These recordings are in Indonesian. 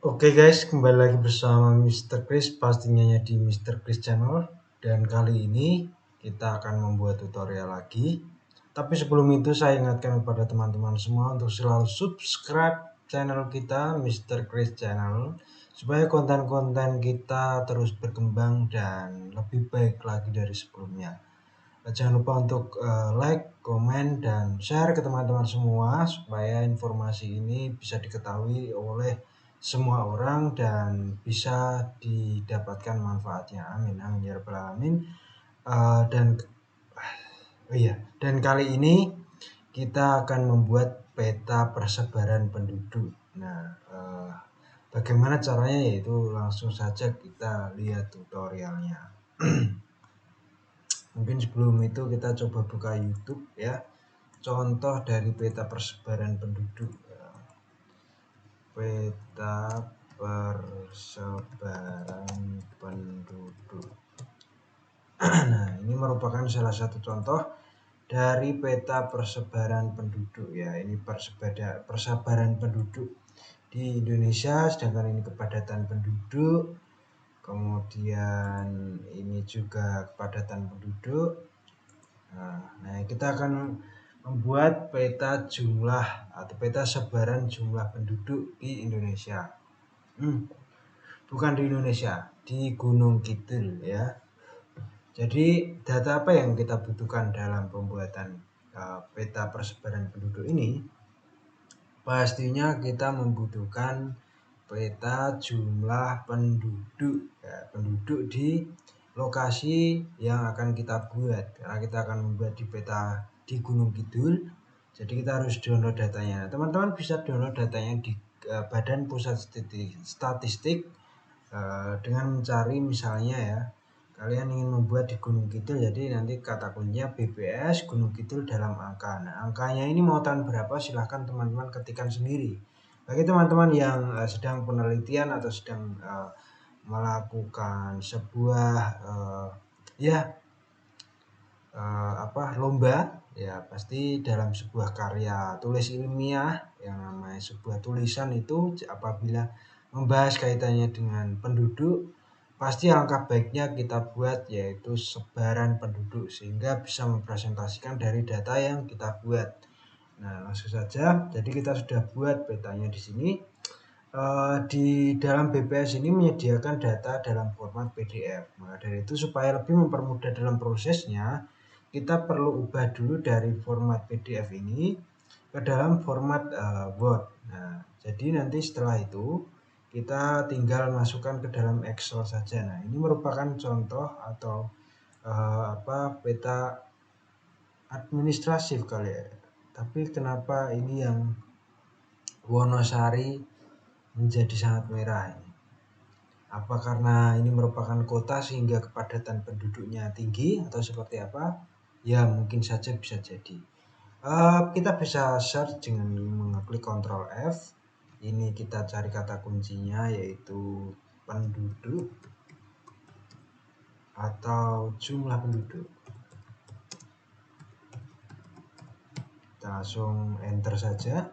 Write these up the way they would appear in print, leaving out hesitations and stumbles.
Oke guys, kembali lagi bersama Mr. Chris, pastinya di Mr. Chris Channel. Dan kali ini kita akan membuat tutorial lagi. Tapi sebelum itu saya ingatkan kepada teman-teman semua untuk selalu subscribe channel kita Mr. Chris Channel, supaya konten-konten kita terus berkembang dan lebih baik lagi dari sebelumnya. Jangan lupa untuk like, komen, dan share ke teman-teman semua supaya informasi ini bisa diketahui oleh semua orang dan bisa didapatkan manfaatnya. Amin, amin ya rabbal alamin. Dan kali ini kita akan membuat peta persebaran penduduk. Nah, bagaimana caranya, yaitu langsung saja kita lihat tutorialnya. Mungkin sebelum itu kita coba buka YouTube ya. Contoh dari peta persebaran penduduk. Peta persebaran penduduk. Nah, ini merupakan salah satu contoh dari peta persebaran penduduk ya. Ini persebaran penduduk di Indonesia, sedangkan ini kepadatan penduduk. Kemudian ini juga kepadatan penduduk. Nah, kita akan membuat peta jumlah atau peta sebaran jumlah penduduk di Indonesia. Bukan di Indonesia, di Gunung Kidul ya. Jadi data apa yang kita butuhkan dalam pembuatan peta persebaran penduduk ini? Pastinya kita membutuhkan peta jumlah penduduk ya, penduduk di lokasi yang akan kita buat, karena kita akan membuat di peta di Gunung Kidul. Jadi kita harus download datanya. Teman-teman bisa download datanya di Badan Pusat Statistik dengan mencari misalnya ya, kalian ingin membuat di Gunung Kidul, jadi nanti kata kuncinya BPS Gunung Kidul dalam angka. Nah, angkanya ini mau tahun berapa, silahkan teman-teman ketikkan sendiri. Bagi teman-teman yang sedang penelitian atau sedang melakukan sebuah lomba ya, pasti dalam sebuah karya tulis ilmiah yang namanya sebuah tulisan itu apabila membahas kaitannya dengan penduduk, pasti alangkah baiknya kita buat yaitu sebaran penduduk sehingga bisa mempresentasikan dari data yang kita buat. Nah, langsung saja. Jadi kita sudah buat petanya di sini. Di dalam BPS ini menyediakan data dalam format PDF. Maka dari itu, supaya lebih mempermudah dalam prosesnya, kita perlu ubah dulu dari format PDF ini ke dalam format Word. Nah, jadi nanti setelah itu kita tinggal masukkan ke dalam Excel saja. Nah, ini merupakan contoh atau peta administratif kali ya. Tapi kenapa ini yang Wonosari menjadi sangat merah ini? Apa karena ini merupakan kota sehingga kepadatan penduduknya tinggi atau seperti apa? Ya, mungkin saja bisa jadi. Kita bisa search dengan mengklik Ctrl F. Ini kita cari kata kuncinya yaitu penduduk atau jumlah penduduk. Kita langsung enter saja.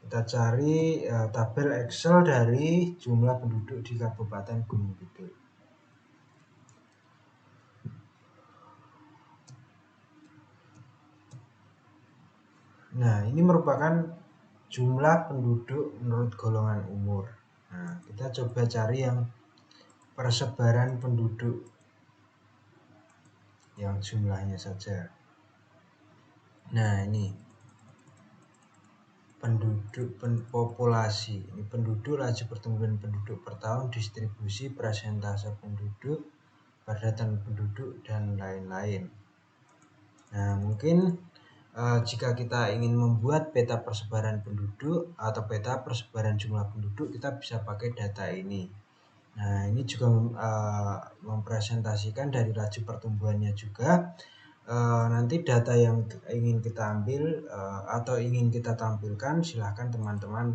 Kita cari tabel Excel dari jumlah penduduk di Kabupaten Gunung Kidul. Nah, ini merupakan jumlah penduduk menurut golongan umur. Nah, kita coba cari yang persebaran penduduk yang jumlahnya saja. Nah, ini penduduk populasi. Ini penduduk, laju pertumbuhan penduduk per tahun, distribusi, persentase penduduk, padatan penduduk, dan lain-lain. Nah, mungkin jika kita ingin membuat peta persebaran penduduk atau peta persebaran jumlah penduduk, kita bisa pakai data ini. Nah, ini juga mempresentasikan dari laju pertumbuhannya juga. Nanti data yang ingin kita ambil atau ingin kita tampilkan, silahkan teman-teman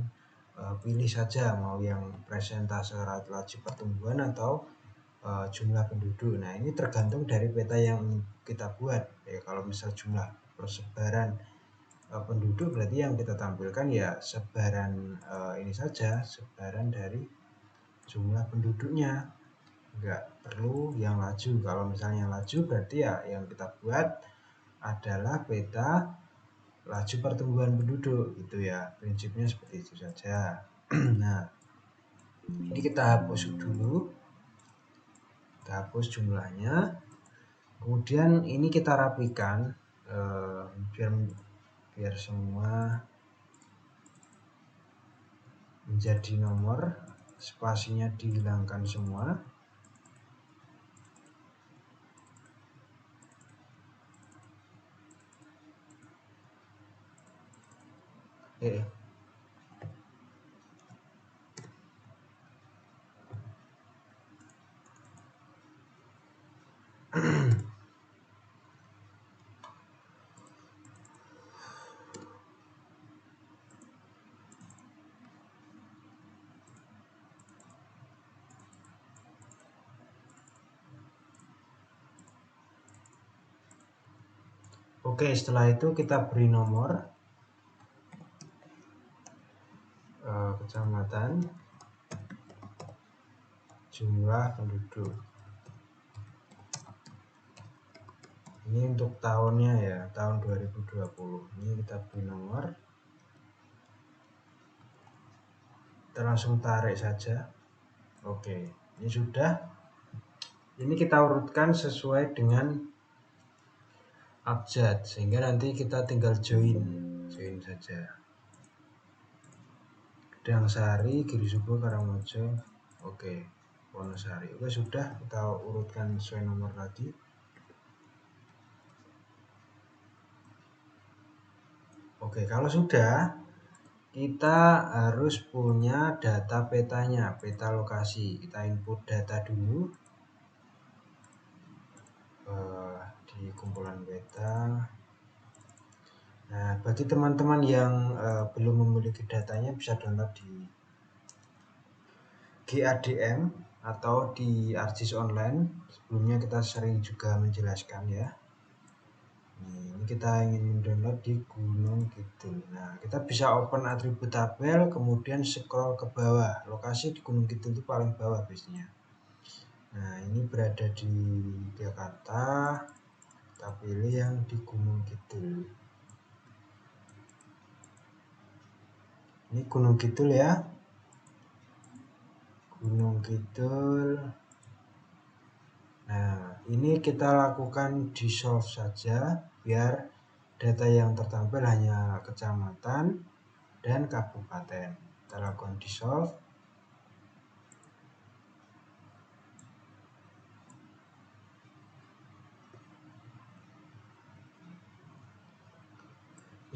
pilih saja mau yang presentase laju pertumbuhan atau jumlah penduduk. Nah, ini tergantung dari peta yang kita buat ya. Kalau misal jumlah persebaran penduduk, berarti yang kita tampilkan ya sebaran ini saja, sebaran dari jumlah penduduknya, nggak perlu yang laju. Kalau misalnya laju berarti ya yang kita buat adalah peta laju pertumbuhan penduduk gitu ya, prinsipnya seperti itu saja. Nah, ini kita hapus dulu, kita hapus jumlahnya, kemudian ini kita rapikan biar semua menjadi nomor, spasinya dihilangkan semua. Oke, setelah itu kita beri nomor kecamatan, jumlah penduduk. Ini untuk tahunnya ya, tahun 2020. Ini kita beri nomor, kita langsung tarik saja. Oke, ini sudah. Ini kita urutkan sesuai dengan abjad, sehingga nanti kita tinggal join saja. Gedangsari, Girisubo, Karangmojo, oke, Wonosari. Oke, sudah, kita urutkan sesuai nomor tadi. Oke, kalau sudah, kita harus punya data petanya, peta lokasi. Kita input data dulu di kumpulan peta. Nah, bagi teman-teman yang belum memiliki datanya, bisa download di GADM atau di ArcGIS Online. Sebelumnya kita sering juga menjelaskan ya. Ini kita ingin mendownload di Gunung Kidul. Nah, kita bisa open atribut tabel, kemudian scroll ke bawah. Lokasi di Gunung Kidul itu paling bawah biasanya. Nah, ini berada di Jakarta. Kita pilih yang di Gunung Kidul. Ini Gunung Kidul ya. Gunung Kidul. Nah, ini kita lakukan dissolve saja biar data yang tertampil hanya kecamatan dan kabupaten. Kita lakukan dissolve.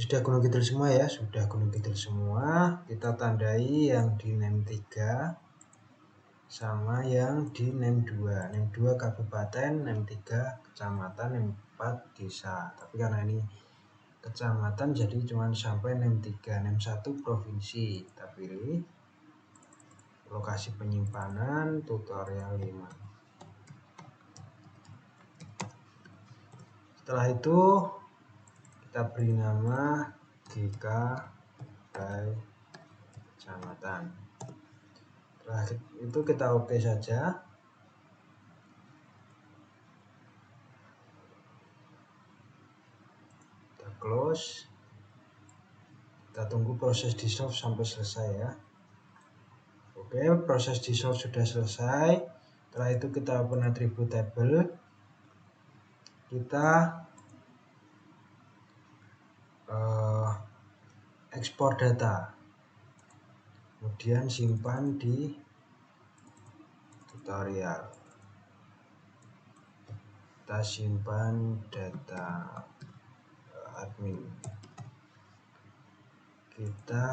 Sudah Gunung Kidul semua ya, sudah Gunung Kidul semua. Kita tandai yang di NEM 3 sama yang di NEM 2. NEM 2 kabupaten, NEM 3 kecamatan, NEM 4 desa. Tapi karena ini kecamatan jadi cuma sampai NEM 3. NEM 1 provinsi. Kita pilih lokasi penyimpanan tutorial 5. Setelah itu kita beri nama GK by kecamatan. Setelah itu kita oke saja. Kita close. Kita tunggu proses dissolve sampai selesai ya. Oke, proses dissolve sudah selesai. Setelah itu kita open atribut table. Kita ekspor data. Kemudian simpan di tutorial. Kita simpan data admin. Kita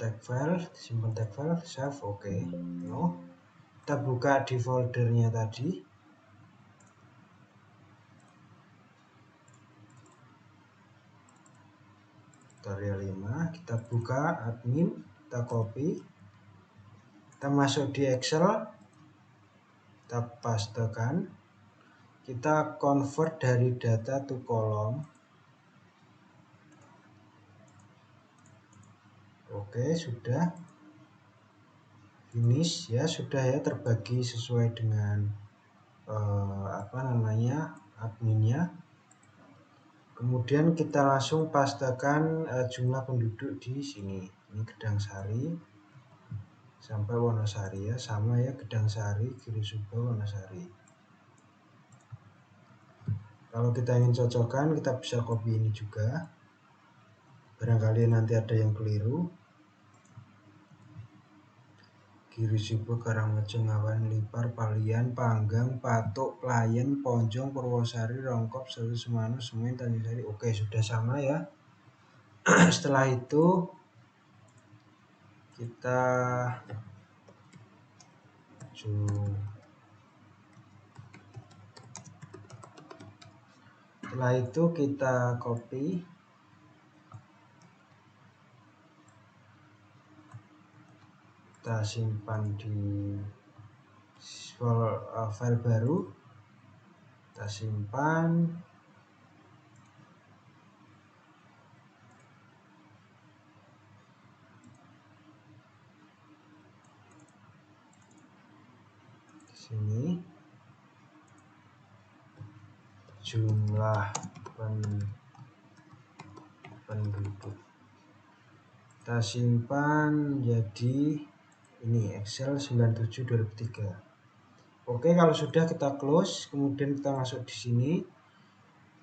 tag file, simpan tag file, save, oke. No. Kita buka di foldernya tadi. Tutorial 5, kita buka admin, kita copy. Kita masuk di Excel. Kita pastekan. Kita convert dari data to column. Oke, sudah finish ya, sudah ya, terbagi sesuai dengan adminnya. Kemudian kita langsung pastekan jumlah penduduk di sini. Ini Gedang Sari sampai Wonosari ya, sama ya, Gedang Sari, Girisubo, Wonosari. Kalau kita ingin cocokkan, kita bisa copy ini juga. Barangkali nanti ada yang keliru. Girisubo, Karangrejo, Ngawen, Lipar, Palian, Panggang, Patuk, Playen, Ponjong, Purwosari, Rongkop, Selu, Semanu, Semen, Tanjungsari. Oke, sudah sama ya. Setelah itu kita copy, kita simpan di file baru, kita simpan. Sini jumlah penduduk kita simpan jadi ini Excel 97/2003. Oke, kalau sudah kita close, kemudian kita masuk di sini,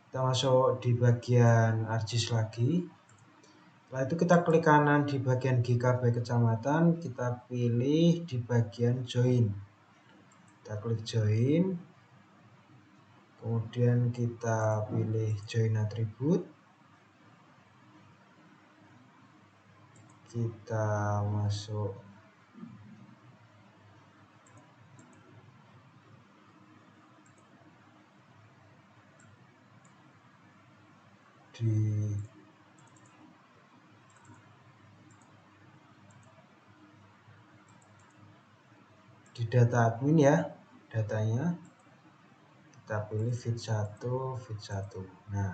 kita masuk di bagian ArcGIS lagi. Setelah itu kita klik kanan di bagian GKB kecamatan, kita pilih di bagian join, kita klik join, kemudian kita pilih join atribut, kita masuk di data admin ya, datanya kita pilih fit 1. Nah,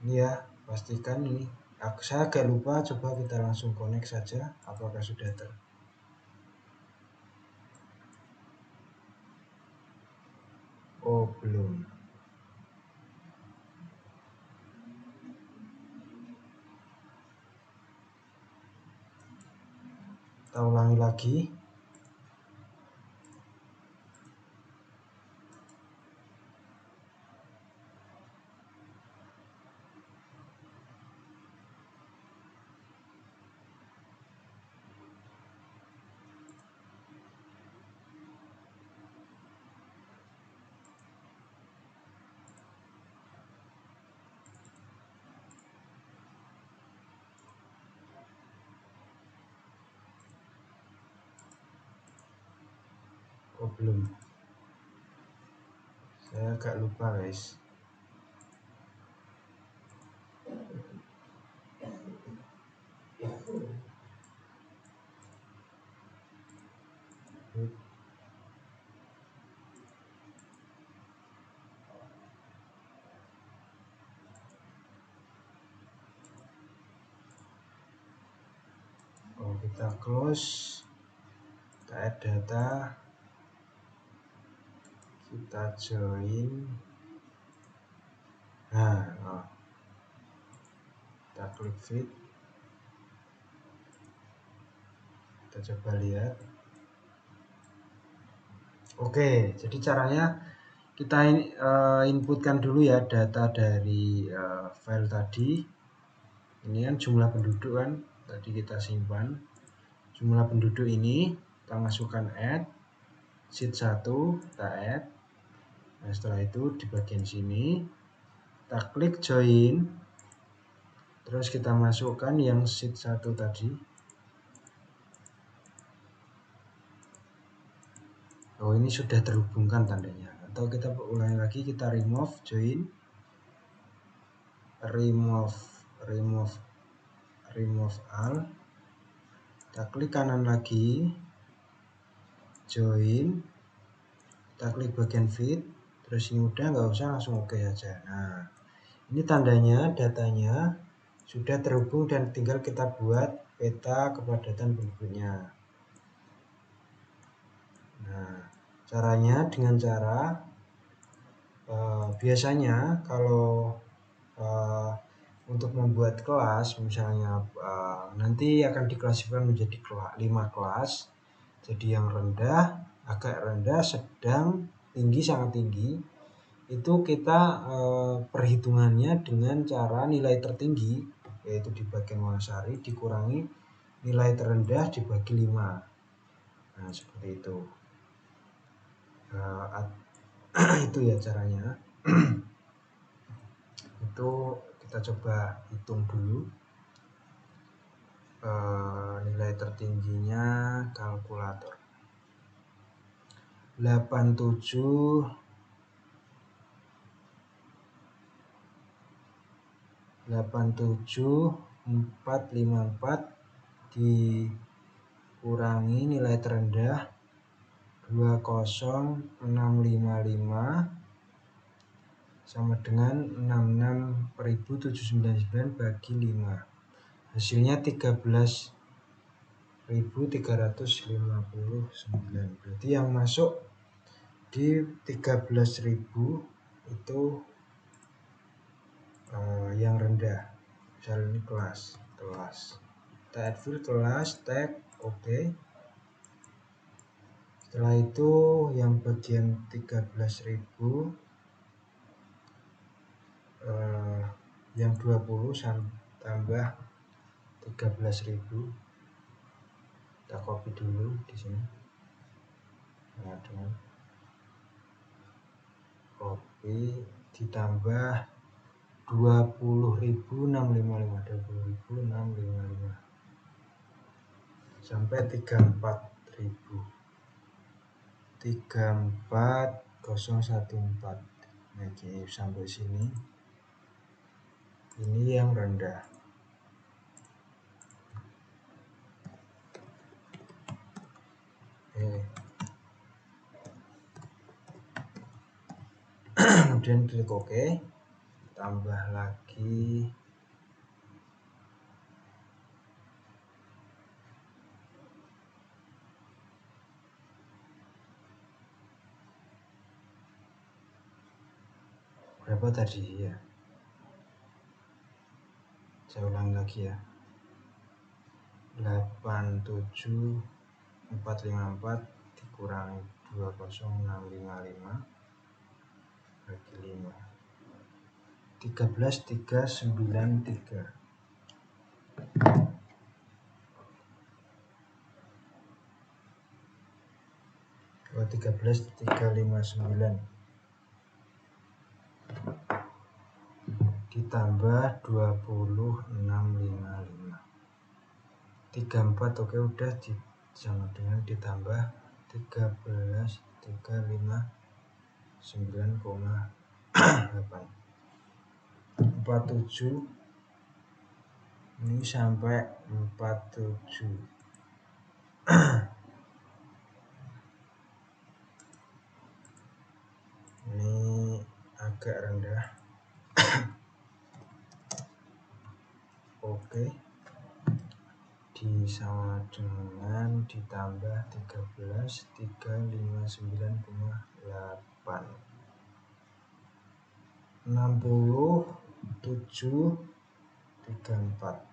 ini ya, pastikan ini. Saya agak lupa, coba kita langsung connect saja, apakah sudah belum. Kita ulangi lagi. Belum. Saya agak lupa, guys. Kita close, kita add data, kita join. Nah, kita klik fit, kita coba lihat. Oke, jadi caranya kita inputkan dulu ya data dari file tadi. Ini kan jumlah penduduk kan, tadi kita simpan. Jumlah penduduk ini kita masukkan add sheet 1, kita add. Nah, setelah itu di bagian sini kita klik join, terus kita masukkan yang sheet 1 tadi. Oh, ini sudah terhubungkan tandanya. Atau kita ulangi lagi, kita remove join, remove all, kita klik kanan lagi, join, kita klik bagian fit, terus ini udah, nggak usah, langsung oke aja. Nah, ini tandanya datanya sudah terhubung dan tinggal kita buat peta kepadatan penduduknya. Nah, caranya dengan cara biasanya kalau untuk membuat kelas, misalnya nanti akan diklasifikasikan menjadi 5 kelas. Jadi yang rendah, agak rendah, sedang, tinggi, sangat tinggi. Itu kita perhitungannya dengan cara nilai tertinggi, yaitu di bagian Wanasari, dikurangi nilai terendah dibagi 5. Nah, seperti itu. Itu ya caranya. Itu kita coba hitung dulu. Nilai tertingginya kalkulator 87 454 dikurangi nilai terendah 20655 sama dengan 66.799 bagi 5. Hasilnya 13.359. Berarti yang masuk di 13.000 itu yang rendah. Misalnya ini kelas tag fill kelas tag oke. Setelah itu yang bagian 13.000 yang 20 tambah 13.000 kita copy dulu di sini. Nah, dengan copy ditambah 20.655 sampai 34014. Oke, sampai sini. Ini yang rendah. Kemudian klik OK, tambah lagi berapa tadi ya, saya ulang lagi ya, 87454 dikurangi 20655 bagi 5 13.393. Oh, 13.359 ditambah 20.655. 34 oke, udah sama dengan ditambah 13.359,8. 47 ini sampai 47. Ini agak rendah. Oke, sama dengan ditambah 13.359,8. 6734.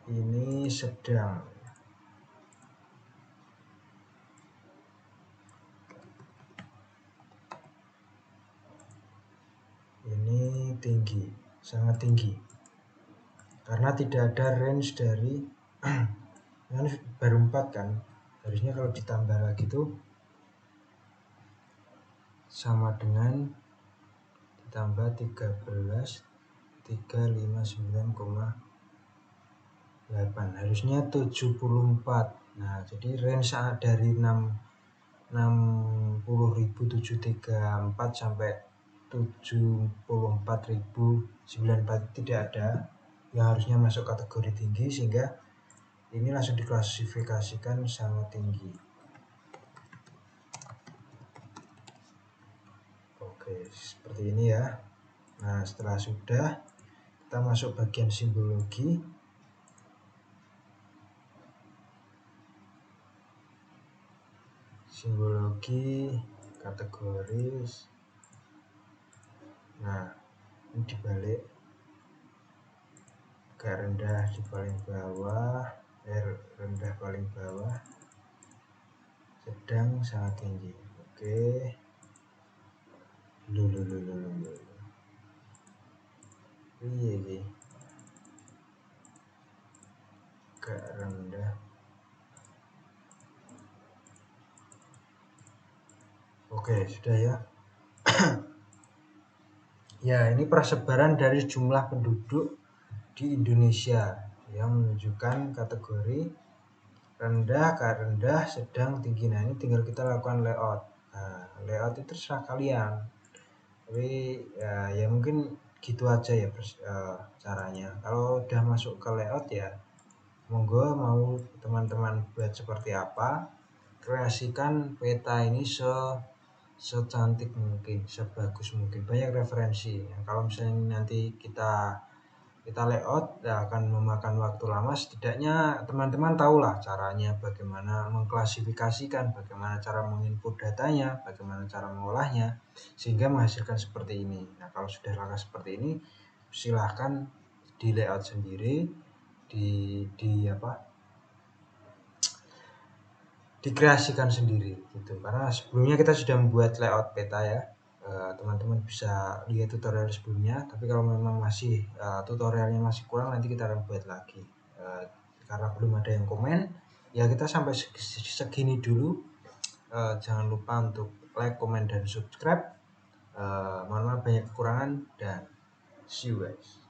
Ini sedang. Ini tinggi, sangat tinggi. Karena tidak ada range dari kan baru 4 kan. Harusnya kalau ditambah lagi tuh sama dengan ditambah 13.359,8. Harusnya 74. Nah, jadi range dari 60.734 sampai 74.094 tidak ada yang harusnya masuk kategori tinggi, sehingga ini langsung diklasifikasikan sangat tinggi. Oke, seperti ini ya. Nah, setelah sudah, kita masuk bagian simbologi. Simbologi, kategoris. Nah, ini dibalik. Agak rendah di paling bawah, rendah paling bawah, sedang sangat tinggi. Oke. Iya sih. Agak rendah. Oke, sudah ya. Ya, ini persebaran dari jumlah penduduk di Indonesia yang menunjukkan kategori rendah, rendah, sedang, tinggi. Nah, ini tinggal kita lakukan layout. Nah, layout itu terserah kalian. Tapi ya mungkin gitu aja ya caranya. Kalau udah masuk ke layout ya monggo, mau teman-teman buat seperti apa, kreasikan peta ini secantik mungkin, sebagus mungkin, banyak referensi. Nah, kalau misalnya nanti kita layout ya akan memakan waktu lama, setidaknya teman-teman tahulah caranya bagaimana mengklasifikasikan, bagaimana cara menginput datanya, bagaimana cara mengolahnya sehingga menghasilkan seperti ini. Nah, kalau sudah langkah seperti ini silahkan di layout sendiri, dikreasikan sendiri gitu, karena sebelumnya kita sudah membuat layout peta ya. Teman-teman bisa lihat tutorial sebelumnya, tapi kalau memang masih tutorialnya masih kurang, nanti kita akan buat lagi. Karena belum ada yang komen ya, kita sampai segini dulu. Jangan lupa untuk like, komen, dan subscribe. Mohon maaf banyak kekurangan, dan see you guys.